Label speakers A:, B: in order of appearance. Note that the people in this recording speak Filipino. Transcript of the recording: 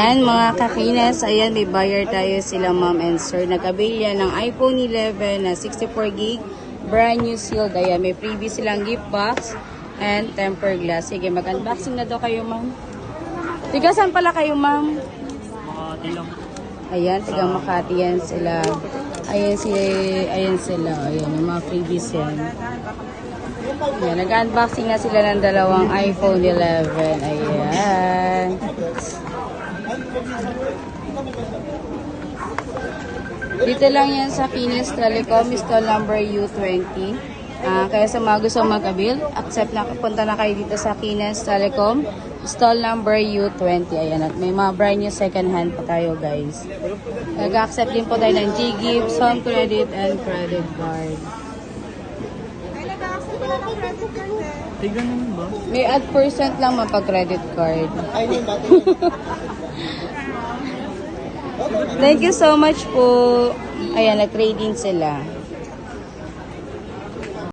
A: Ayan mga kakinas, ayan may buyer tayo sila ma'am and sir. Nag-avail yan ng iPhone 11 na 64GB, brand new sealed. Ayan, may previous silang gift box and tempered glass. Sige, mag-unboxing na daw kayo ma'am. Tiga saan pala kayo ma'am?
B: Makati lang.
A: Ayan, tiga Makati yan sila. Ayan sila. Ayan, yung mga previous yan. Ayan, nag-unboxing na sila ng dalawang iPhone 11. Ayan. Dito lang yan sa Kinis Telecom, stall number U20. Kaya sa mga gusto mag-avail, accept na, punta na kayo dito sa Kinis Telecom, stall number U20. Ayan, at may mga brand new second hand pa tayo guys. Nag-accept din po tayo ng G-Gift, home credit, and credit card.
B: Tignan naman ba?
A: May add percent lang mapag credit card. Thank you so much po. Ayan, nag-trading sila.